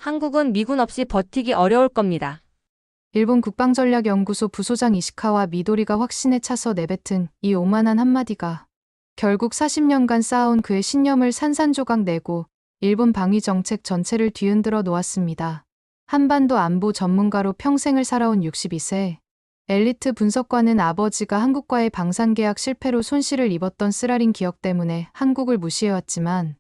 한국은 미군 없이 버티기 어려울 겁니다. 일본 국방전략연구소 부소장 이시카와 미도리가 확신에 차서 내뱉은 이 오만한 한마디가 결국 40년간 쌓아온 그의 신념을 산산조각 내고 일본 방위 정책 전체를 뒤흔들어 놓았습니다. 한반도 안보 전문가로 평생을 살아온 62세 엘리트 분석관은 아버지가 한국과의 방산계약 실패로 손실을 입었던 쓰라린 기억 때문에 한국을 무시해왔지만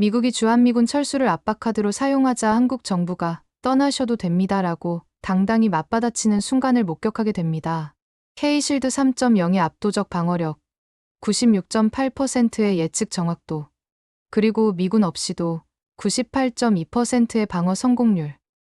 미국이 주한미군 철수를 압박카드로 사용하자 한국 정부가 떠나셔도 됩니다라고 당당히 맞받아치는 순간을 목격하게 됩니다. K-실드 3.0의 압도적 방어력, 96.8%의 예측 정확도, 그리고 미군 없이도 98.2%의 방어 성공률.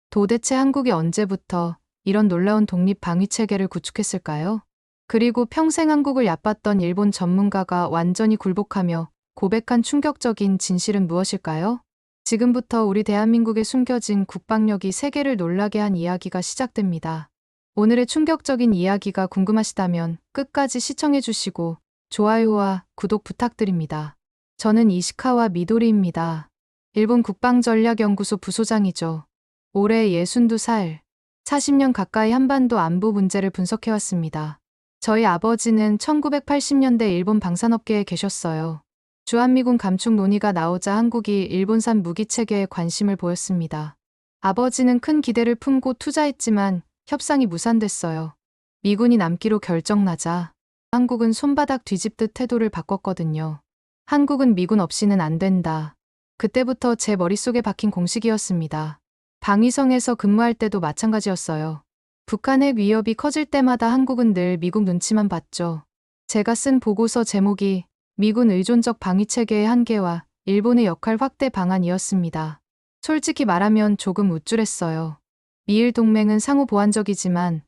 도대체 한국이 언제부터 이런 놀라운 독립 방위 체계를 구축했을까요? 그리고 평생 한국을 얕봤던 일본 전문가가 완전히 굴복하며 고백한 충격적인 진실은 무엇일까요? 지금부터 우리 대한민국에 숨겨진 국방력이 세계를 놀라게 한 이야기가 시작됩니다. 오늘의 충격적인 이야기가 궁금하시다면 끝까지 시청해 주시고 좋아요와 구독 부탁드립니다. 저는 이시카와 미도리입니다. 일본 국방전략연구소 부소장이죠. 올해 62살, 40년 가까이 한반도 안보 문제를 분석해왔습니다. 저희 아버지는 1980년대 일본 방산업계에 계셨어요. 주한미군 감축 논의가 나오자 한국이 일본산 무기체계에 관심을 보였습니다. 아버지는 큰 기대를 품고 투자했지만 협상이 무산됐어요. 미군이 남기로 결정나자 한국은 손바닥 뒤집듯 태도를 바꿨거든요. 한국은 미군 없이는 안 된다. 그때부터 제 머릿속에 박힌 공식이었습니다. 방위성에서 근무할 때도 마찬가지였어요. 북한 핵 위협이 커질 때마다 한국은 늘 미국 눈치만 봤죠. 제가 쓴 보고서 제목이 미군 의존적 방위체계의 한계와 일본의 역할 확대 방안이었습니다. 솔직히 말하면 조금 우쭐했어요. 미일 동맹은 상호 보완적이지만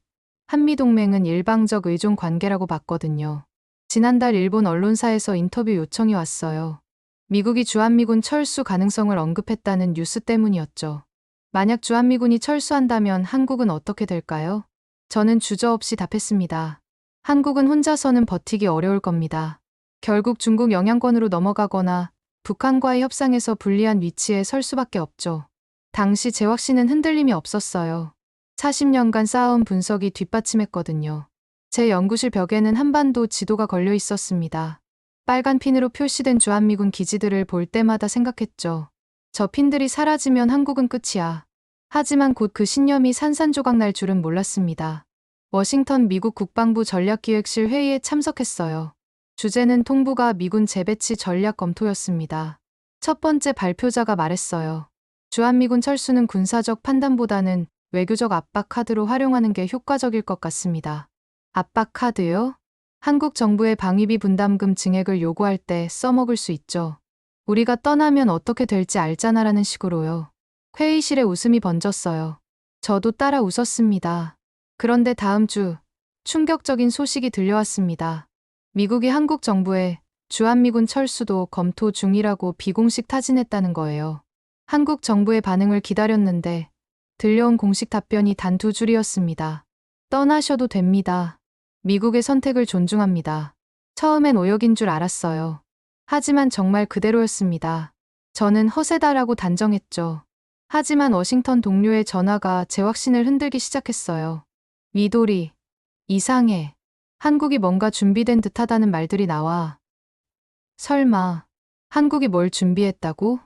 한미 동맹은 일방적 의존 관계라고 봤거든요. 지난달 일본 언론사에서 인터뷰 요청이 왔어요. 미국이 주한미군 철수 가능성을 언급했다는 뉴스 때문이었죠. 만약 주한미군이 철수한다면 한국은 어떻게 될까요? 저는 주저없이 답했습니다. 한국은 혼자서는 버티기 어려울 겁니다. 결국 중국 영향권으로 넘어가거나 북한과의 협상에서 불리한 위치에 설 수밖에 없죠. 당시 제 확신은 흔들림이 없었어요. 40년간 쌓아온 분석이 뒷받침했거든요. 제 연구실 벽에는 한반도 지도가 걸려 있었습니다. 빨간 핀으로 표시된 주한미군 기지들을 볼 때마다 생각했죠. 저 핀들이 사라지면 한국은 끝이야. 하지만 곧 그 신념이 산산조각 날 줄은 몰랐습니다. 워싱턴 미국 국방부 전략기획실 회의에 참석했어요. 주제는 통부가 미군 재배치 전략 검토였습니다. 첫 번째 발표자가 말했어요. 주한미군 철수는 군사적 판단보다는 외교적 압박 카드로 활용하는 게 효과적일 것 같습니다. 압박 카드요? 한국 정부의 방위비 분담금 증액을 요구할 때 써먹을 수 있죠. 우리가 떠나면 어떻게 될지 알잖아라는 식으로요. 회의실에 웃음이 번졌어요. 저도 따라 웃었습니다. 그런데 다음 주 충격적인 소식이 들려왔습니다. 미국이 한국 정부에 주한미군 철수도 검토 중이라고 비공식 타진했다는 거예요. 한국 정부의 반응을 기다렸는데 들려온 공식 답변이 단 2줄이었습니다. 떠나셔도 됩니다. 미국의 선택을 존중합니다. 처음엔 오역인 줄 알았어요. 하지만 정말 그대로였습니다. 저는 허세다라고 단정했죠. 하지만 워싱턴 동료의 전화가 제 확신을 흔들기 시작했어요. 미도리, 이상해. 한국이 뭔가 준비된 듯하다는 말들이 나와. 설마, 한국이 뭘 준비했다고?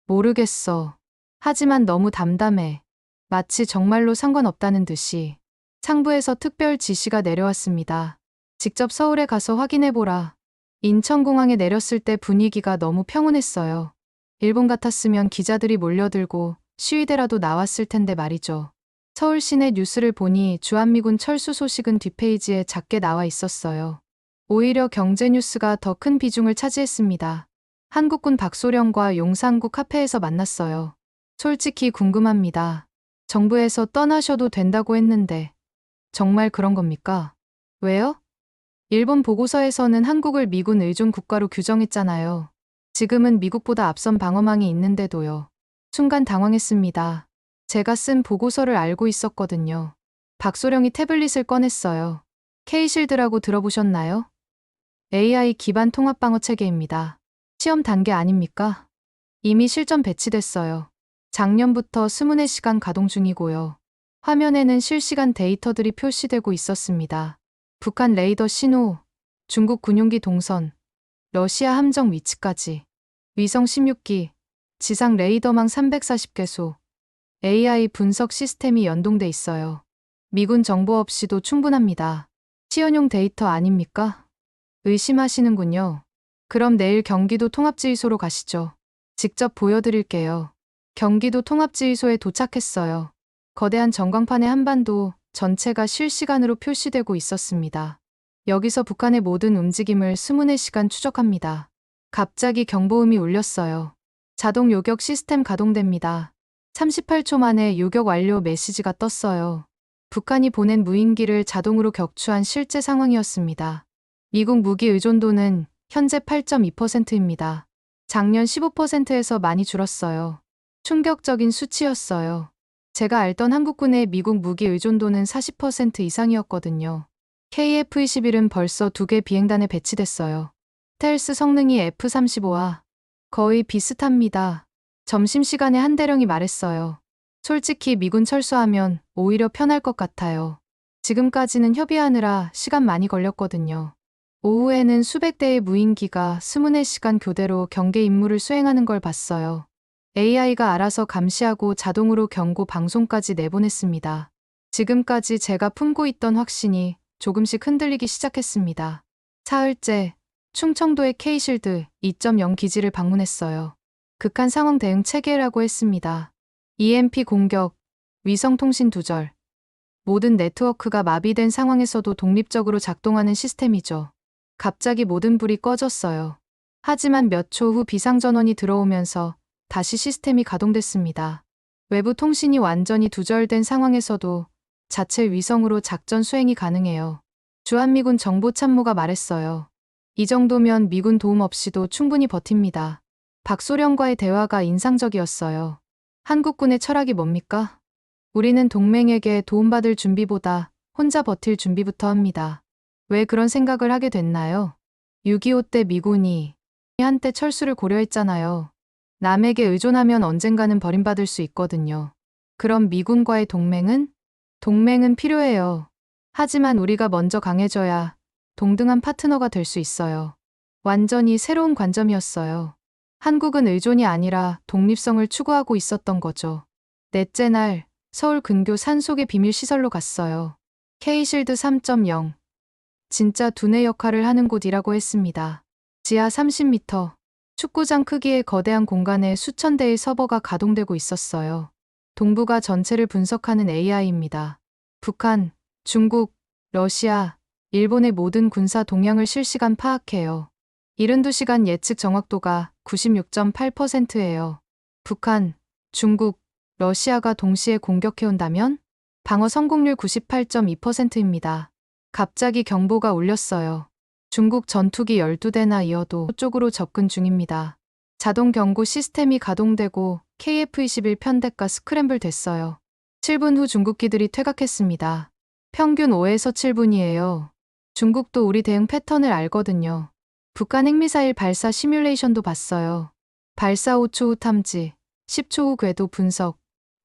모르겠어. 하지만 너무 담담해. 마치 정말로 상관없다는 듯이. 상부에서 특별 지시가 내려왔습니다. 직접 서울에 가서 확인해보라. 인천공항에 내렸을 때 분위기가 너무 평온했어요. 일본 같았으면 기자들이 몰려들고 시위대라도 나왔을 텐데 말이죠. 서울 시내 뉴스를 보니 주한미군 철수 소식은 뒷페이지에 작게 나와 있었어요. 오히려 경제 뉴스가 더 큰 비중을 차지했습니다. 한국군 박소령과 용산구 카페에서 만났어요. 솔직히 궁금합니다. 정부에서 떠나셔도 된다고 했는데 정말 그런 겁니까? 왜요? 일본 보고서에서는 한국을 미군 의존 국가로 규정했잖아요. 지금은 미국보다 앞선 방어망이 있는데도요. 순간 당황했습니다. 제가 쓴 보고서를 알고 있었거든요. 박소령이 태블릿을 꺼냈어요. K-실드라고 들어보셨나요? AI 기반 통합방어 체계입니다. 시험 단계 아닙니까? 이미 실전 배치됐어요. 작년부터 24시간 가동 중이고요. 화면에는 실시간 데이터들이 표시되고 있었습니다. 북한 레이더 신호, 중국 군용기 동선, 러시아 함정 위치까지, 위성 16기, 지상 레이더망 340개소, AI 분석 시스템이 연동돼 있어요. 미군 정보 없이도 충분합니다. 시연용 데이터 아닙니까? 의심하시는군요. 그럼 내일 경기도 통합지휘소로 가시죠. 직접 보여드릴게요. 경기도 통합지휘소에 도착했어요. 거대한 전광판에 한반도 전체가 실시간으로 표시되고 있었습니다. 여기서 북한의 모든 움직임을 24시간 추적합니다. 갑자기 경보음이 울렸어요. 자동 요격 시스템 가동됩니다. 38초 만에 요격 완료 메시지가 떴어요. 북한이 보낸 무인기를 자동으로 격추한 실제 상황이었습니다. 미국 무기 의존도는 현재 8.2%입니다. 작년 15%에서 많이 줄었어요. 충격적인 수치였어요. 제가 알던 한국군의 미국 무기 의존도는 40% 이상이었거든요. KF-21은 벌써 2개 비행단에 배치됐어요. 스텔스 성능이 F-35와 거의 비슷합니다. 점심시간에 한 대령이 말했어요. 솔직히 미군 철수하면 오히려 편할 것 같아요. 지금까지는 협의하느라 시간 많이 걸렸거든요. 오후에는 수백 대의 무인기가 24시간 교대로 경계 임무를 수행하는 걸 봤어요. AI가 알아서 감시하고 자동으로 경고 방송까지 내보냈습니다. 지금까지 제가 품고 있던 확신이 조금씩 흔들리기 시작했습니다. 사흘째, 충청도의 K실드 2.0 기지를 방문했어요. 극한 상황 대응 체계라고 했습니다. EMP 공격, 위성통신 두절. 모든 네트워크가 마비된 상황에서도 독립적으로 작동하는 시스템이죠. 갑자기 모든 불이 꺼졌어요. 하지만 몇 초 후 비상전원이 들어오면서 다시 시스템이 가동됐습니다. 외부 통신이 완전히 두절된 상황에서도 자체 위성으로 작전 수행이 가능해요. 주한미군 정보참모가 말했어요. 이 정도면 미군 도움 없이도 충분히 버팁니다. 박소령과의 대화가 인상적이었어요. 한국군의 철학이 뭡니까? 우리는 동맹에게 도움받을 준비보다 혼자 버틸 준비부터 합니다. 왜 그런 생각을 하게 됐나요? 6.25 때 미군이 한때 철수를 고려했잖아요. 남에게 의존하면 언젠가는 버림받을 수 있거든요. 그럼 미군과의 동맹은? 동맹은 필요해요. 하지만 우리가 먼저 강해져야 동등한 파트너가 될 수 있어요. 완전히 새로운 관점이었어요. 한국은 의존이 아니라 독립성을 추구하고 있었던 거죠. 넷째 날, 서울 근교 산속의 비밀시설로 갔어요. K실드 3.0. 진짜 두뇌 역할을 하는 곳이라고 했습니다. 지하 30m, 축구장 크기의 거대한 공간에 수천 대의 서버가 가동되고 있었어요. 동북아 전체를 분석하는 AI입니다. 북한, 중국, 러시아, 일본의 모든 군사 동향을 실시간 파악해요. 72시간 예측 정확도가 96.8%예요. 북한, 중국, 러시아가 동시에 공격해온다면 방어 성공률 98.2%입니다. 갑자기 경보가 울렸어요. 중국 전투기 12대나 이어도 쪽으로 접근 중입니다. 자동 경고 시스템이 가동되고 KF-21 편대가 스크램블 됐어요. 7분 후 중국기들이 퇴각했습니다. 평균 5에서 7분이에요. 중국도 우리 대응 패턴을 알거든요. 북한 핵미사일 발사 시뮬레이션도 봤어요. 발사 5초 후 탐지, 10초 후 궤도 분석,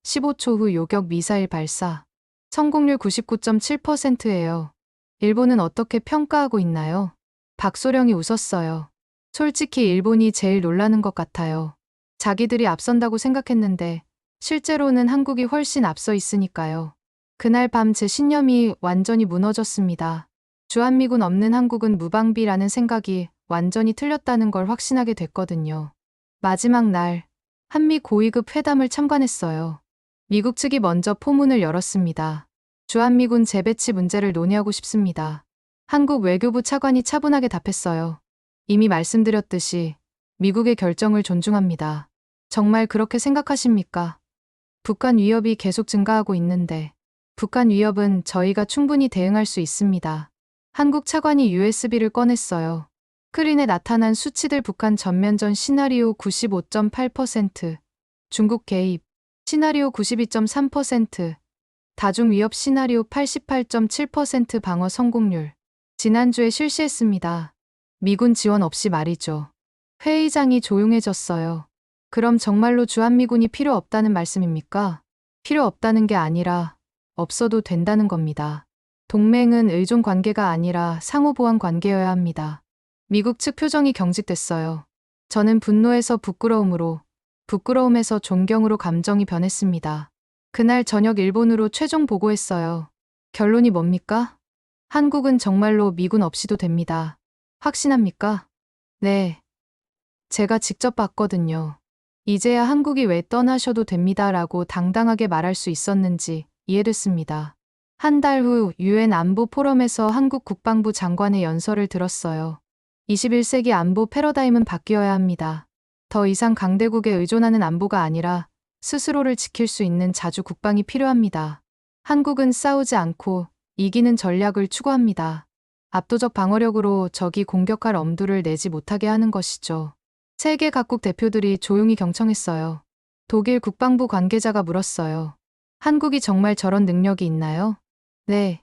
15초 후 요격 미사일 발사. 성공률 99.7%예요. 일본은 어떻게 평가하고 있나요? 박소령이 웃었어요. 솔직히 일본이 제일 놀라는 것 같아요. 자기들이 앞선다고 생각했는데 실제로는 한국이 훨씬 앞서 있으니까요. 그날 밤 제 신념이 완전히 무너졌습니다. 주한미군 없는 한국은 무방비라는 생각이 완전히 틀렸다는 걸 확신하게 됐거든요. 마지막 날, 한미 고위급 회담을 참관했어요. 미국 측이 먼저 포문을 열었습니다. 주한미군 재배치 문제를 논의하고 싶습니다. 한국 외교부 차관이 차분하게 답했어요. 이미 말씀드렸듯이 미국의 결정을 존중합니다. 정말 그렇게 생각하십니까? 북한 위협이 계속 증가하고 있는데 북한 위협은 저희가 충분히 대응할 수 있습니다. 한국 차관이 USB를 꺼냈어요. 스크린에 나타난 수치들 북한 전면전 시나리오 95.8%, 중국 개입, 시나리오 92.3%, 다중 위협 시나리오 88.7% 방어 성공률. 지난주에 실시했습니다. 미군 지원 없이 말이죠. 회의장이 조용해졌어요. 그럼 정말로 주한미군이 필요 없다는 말씀입니까? 필요 없다는 게 아니라 없어도 된다는 겁니다. 동맹은 의존 관계가 아니라 상호 보완 관계여야 합니다. 미국 측 표정이 경직됐어요. 저는 분노에서 부끄러움으로, 부끄러움에서 존경으로 감정이 변했습니다. 그날 저녁 일본으로 최종 보고했어요. 결론이 뭡니까? 한국은 정말로 미군 없이도 됩니다. 확신합니까? 네. 제가 직접 봤거든요. 이제야 한국이 왜 떠나셔도 됩니다라고 당당하게 말할 수 있었는지 이해됐습니다. 한 달 후 유엔 안보 포럼에서 한국 국방부 장관의 연설을 들었어요. 21세기 안보 패러다임은 바뀌어야 합니다. 더 이상 강대국에 의존하는 안보가 아니라 스스로를 지킬 수 있는 자주 국방이 필요합니다. 한국은 싸우지 않고 이기는 전략을 추구합니다. 압도적 방어력으로 적이 공격할 엄두를 내지 못하게 하는 것이죠. 세계 각국 대표들이 조용히 경청했어요. 독일 국방부 관계자가 물었어요. 한국이 정말 저런 능력이 있나요? 네,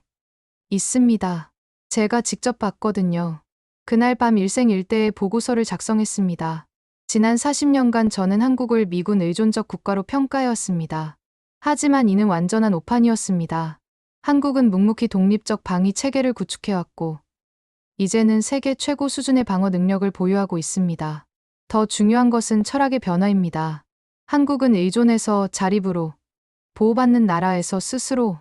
있습니다. 제가 직접 봤거든요. 그날 밤 일생일대의 보고서를 작성했습니다. 지난 40년간 저는 한국을 미군 의존적 국가로 평가해왔습니다. 하지만 이는 완전한 오판이었습니다. 한국은 묵묵히 독립적 방위 체계를 구축해왔고, 이제는 세계 최고 수준의 방어 능력을 보유하고 있습니다. 더 중요한 것은 철학의 변화입니다. 한국은 의존에서 자립으로, 보호받는 나라에서 스스로,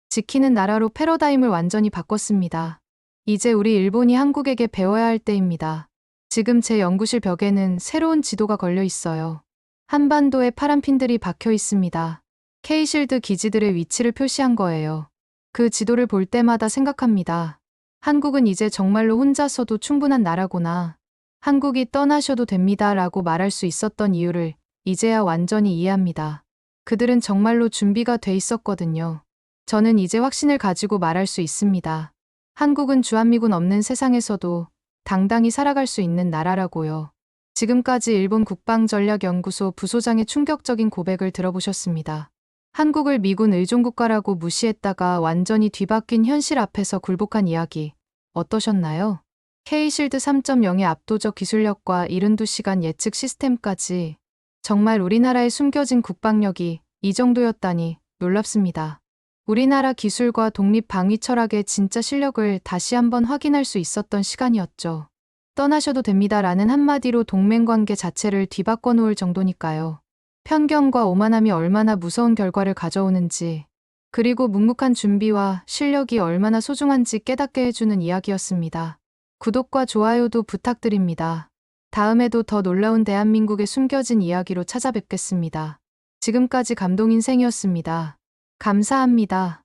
지키는 나라로 패러다임을 완전히 바꿨습니다. 이제 우리 일본이 한국에게 배워야 할 때입니다. 지금 제 연구실 벽에는 새로운 지도가 걸려 있어요. 한반도에 파란 핀들이 박혀 있습니다. K실드 기지들의 위치를 표시한 거예요. 그 지도를 볼 때마다 생각합니다. 한국은 이제 정말로 혼자서도 충분한 나라구나. 한국이 떠나셔도 됩니다라고 말할 수 있었던 이유를 이제야 완전히 이해합니다. 그들은 정말로 준비가 돼 있었거든요. 저는 이제 확신을 가지고 말할 수 있습니다. 한국은 주한미군 없는 세상에서도 당당히 살아갈 수 있는 나라라고요. 지금까지 일본 국방전략연구소 부소장의 충격적인 고백을 들어보셨습니다. 한국을 미군 의존국가라고 무시했다가 완전히 뒤바뀐 현실 앞에서 굴복한 이야기 어떠셨나요? K실드 3.0의 압도적 기술력과 72시간 예측 시스템까지 정말 우리나라의 숨겨진 국방력이 이 정도였다니 놀랍습니다. 우리나라 기술과 독립 방위 철학의 진짜 실력을 다시 한번 확인할 수 있었던 시간이었죠. 떠나셔도 됩니다라는 한마디로 동맹 관계 자체를 뒤바꿔 놓을 정도니까요. 편견과 오만함이 얼마나 무서운 결과를 가져오는지, 그리고 묵묵한 준비와 실력이 얼마나 소중한지 깨닫게 해주는 이야기였습니다. 구독과 좋아요도 부탁드립니다. 다음에도 더 놀라운 대한민국의 숨겨진 이야기로 찾아뵙겠습니다. 지금까지 감동인생이었습니다. 감사합니다.